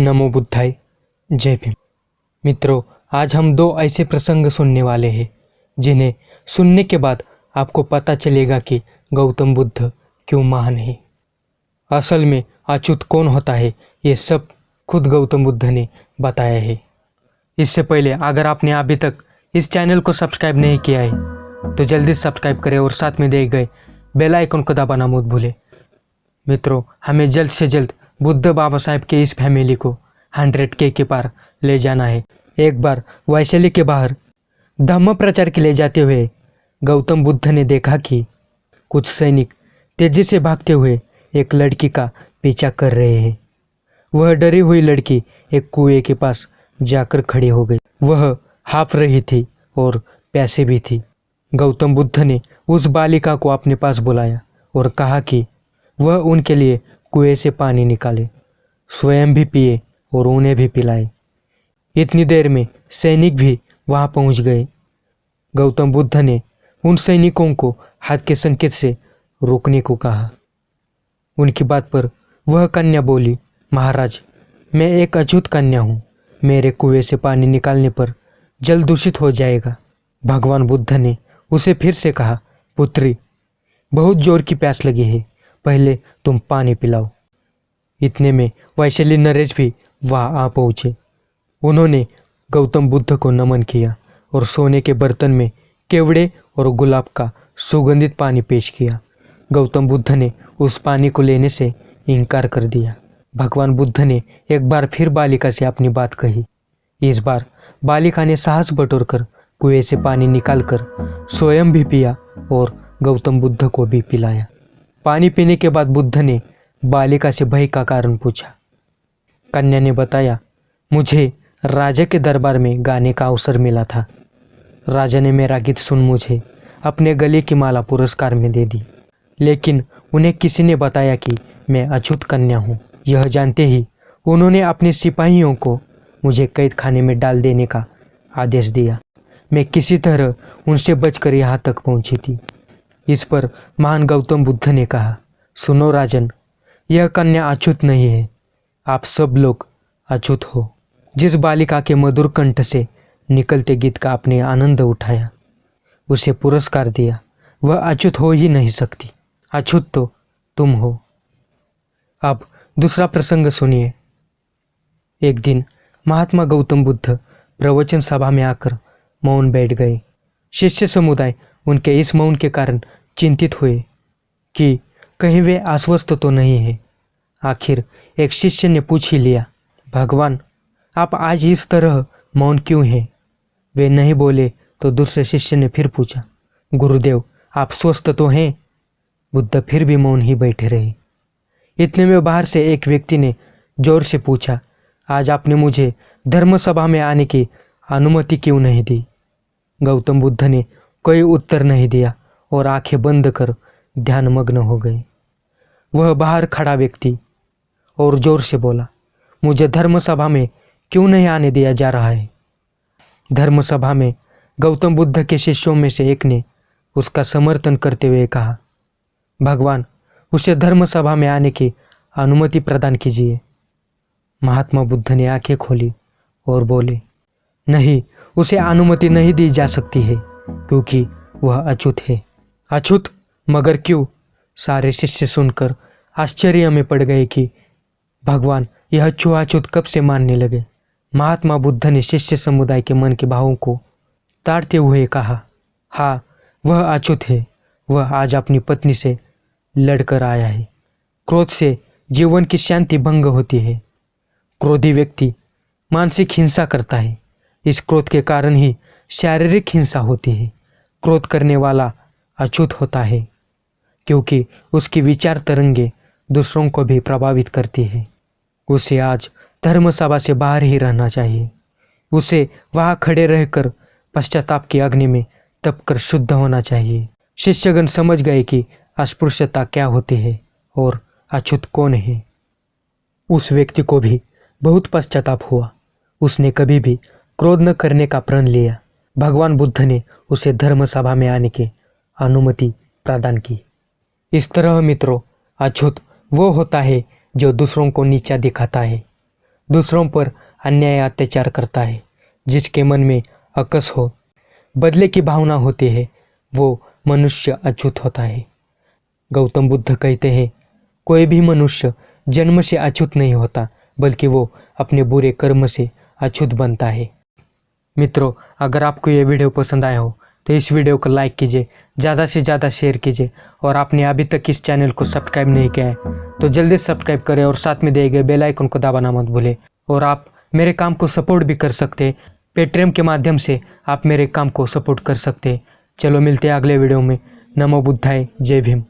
नमो बुद्धाय। जय भीम। मित्रों, आज हम दो ऐसे प्रसंग सुनने वाले हैं जिन्हें सुनने के बाद आपको पता चलेगा कि गौतम बुद्ध क्यों महान है। असल में अच्युत कौन होता है ये सब खुद गौतम बुद्ध ने बताया है। इससे पहले अगर आपने अभी तक इस चैनल को सब्सक्राइब नहीं किया है तो जल्दी सब्सक्राइब करें और साथ में दिए गए बेल आइकन को दबाना मत भूलें। मित्रों, हमें जल्द से जल्द बुद्ध बाबा साहेब के इस फैमिली को 100K के पार ले जाना है। एक बार वैशाली के बाहर धम्म प्रचार के लिए जाते हुए गौतम बुद्ध ने देखा कि कुछ सैनिक तेजी से भागते हुए एक लड़की का पीछा कर रहे हैं। वह डरी हुई लड़की एक कुएं के पास जाकर खड़ी हो गई। वह हाफ रही थी और प्यासी भी थी। गौतम बुद्ध ने उस बालिका को अपने पास बुलाया और कहा कि वह उनके लिए कुएं से पानी निकाले, स्वयं भी पिए और उन्हें भी पिलाए। इतनी देर में सैनिक भी वहां पहुंच गए। गौतम बुद्ध ने उन सैनिकों को हाथ के संकेत से रोकने को कहा। उनकी बात पर वह कन्या बोली, महाराज, मैं एक अछूत कन्या हूँ। मेरे कुएं से पानी निकालने पर जल दूषित हो जाएगा। भगवान बुद्ध ने उसे फिर से कहा, पुत्री, बहुत जोर की प्यास लगी है, पहले तुम पानी पिलाओ। इतने में वैशाली नरेश भी वहां आ पहुंचे। उन्होंने गौतम बुद्ध को नमन किया और सोने के बर्तन में केवड़े और गुलाब का सुगंधित पानी पेश किया। गौतम बुद्ध ने उस पानी को लेने से इनकार कर दिया। भगवान बुद्ध ने एक बार फिर बालिका से अपनी बात कही। इस बार बालिका ने साहस बटोरकर कुएं से पानी निकालकर स्वयं भी पिया और गौतम बुद्ध को भी पिलाया। पानी पीने के बाद बुद्ध ने बालिका से भय का कारण पूछा। कन्या ने बताया, मुझे राजा के दरबार में गाने का अवसर मिला था। राजा ने मेरा गीत सुन मुझे अपने गले की माला पुरस्कार में दे दी, लेकिन उन्हें किसी ने बताया कि मैं अछूत कन्या हूँ। यह जानते ही उन्होंने अपने सिपाहियों को मुझे कैद खाने में डाल देने का आदेश दिया। मैं किसी तरह उनसे बचकर यहाँ तक पहुँची थी। इस पर महान गौतम बुद्ध ने कहा, सुनो राजन, यह कन्या अछूत नहीं है, आप सब लोग अछूत हो। जिस बालिका के मधुर कंठ से निकलते गीत का आपने आनंद उठाया, उसे पुरस्कार दिया, वह अछूत हो ही नहीं सकती। अछूत तो तुम हो। अब दूसरा प्रसंग सुनिए। एक दिन महात्मा गौतम बुद्ध प्रवचन सभा में आकर मौन बैठ गए। शिष्य समुदाय उनके इस मौन के कारण चिंतित हुए कि कहीं वे अस्वस्थ तो नहीं है। आखिर एक शिष्य ने पूछ ही लिया, भगवान, आप आज इस तरह मौन क्यों हैं? वे नहीं बोले तो दूसरे शिष्य ने फिर पूछा, गुरुदेव, आप स्वस्थ तो हैं? बुद्ध फिर भी मौन ही बैठे रहे। इतने में बाहर से एक व्यक्ति ने जोर से पूछा, आज आपने मुझे धर्म सभा में आने की अनुमति क्यों नहीं दी? गौतम बुद्ध ने कोई उत्तर नहीं दिया और आंखें बंद कर ध्यानमग्न हो गए। वह बाहर खड़ा व्यक्ति और जोर से बोला, मुझे धर्म सभा में क्यों नहीं आने दिया जा रहा है? धर्म सभा में गौतम बुद्ध के शिष्यों में से एक ने उसका समर्थन करते हुए कहा, भगवान, उसे धर्म सभा में आने की अनुमति प्रदान कीजिए। महात्मा बुद्ध ने आंखें खोली और बोले, नहीं, उसे अनुमति नहीं दी जा सकती है क्योंकि वह अछूत है। अछूत? मगर क्यों? सारे शिष्य सुनकर आश्चर्य में पड़ गए कि भगवान यह छुआछूत कब से मानने लगे। महात्मा बुद्ध ने शिष्य समुदाय के मन के भावों को ताड़ते हुए कहा, हाँ, वह अछूत है। वह आज अपनी पत्नी से लड़कर आया है। क्रोध से जीवन की शांति भंग होती है। क्रोधी व्यक्ति मानसिक हिंसा करता है। इस क्रोध के कारण ही शारीरिक हिंसा होती है। क्रोध करने वाला अछूत होता है क्योंकि उसकी विचार तरंगे दूसरों को भी प्रभावित करती है। उसे आज धर्म सभा से बाहर ही रहना चाहिए। उसे वहां खड़े रहकर पश्चाताप की अग्नि में तप कर शुद्ध होना चाहिए। शिष्यगण समझ गए कि अस्पृश्यता क्या होती है और अछूत कौन है। उस व्यक्ति को भी बहुत पश्चाताप हुआ। उसने कभी भी क्रोध न करने का प्रण लिया। भगवान बुद्ध ने उसे धर्म सभा में आने की अनुमति प्रदान की। इस तरह मित्रों, अछूत वो होता है जो दूसरों को नीचा दिखाता है, दूसरों पर अन्याय अत्याचार करता है। जिसके मन में अकस हो, बदले की भावना होती है, वो मनुष्य अछूत होता है। गौतम बुद्ध कहते हैं, कोई भी मनुष्य जन्म से अछूत नहीं होता, बल्कि वो अपने बुरे कर्म से अछूत बनता है। मित्रों, अगर आपको ये वीडियो पसंद आया हो तो इस वीडियो को लाइक कीजिए, ज़्यादा से ज़्यादा शेयर कीजिए, और आपने अभी तक इस चैनल को सब्सक्राइब नहीं किया है तो जल्दी सब्सक्राइब करें और साथ में दिए गए बेल आइकन को दबाना मत भूलें। और आप मेरे काम को सपोर्ट भी कर सकते हैं, पेटीएम के माध्यम से आप मेरे काम को सपोर्ट कर सकते हैं। चलो मिलते हैं अगले वीडियो में। नमो बुद्धाय, जय भीम।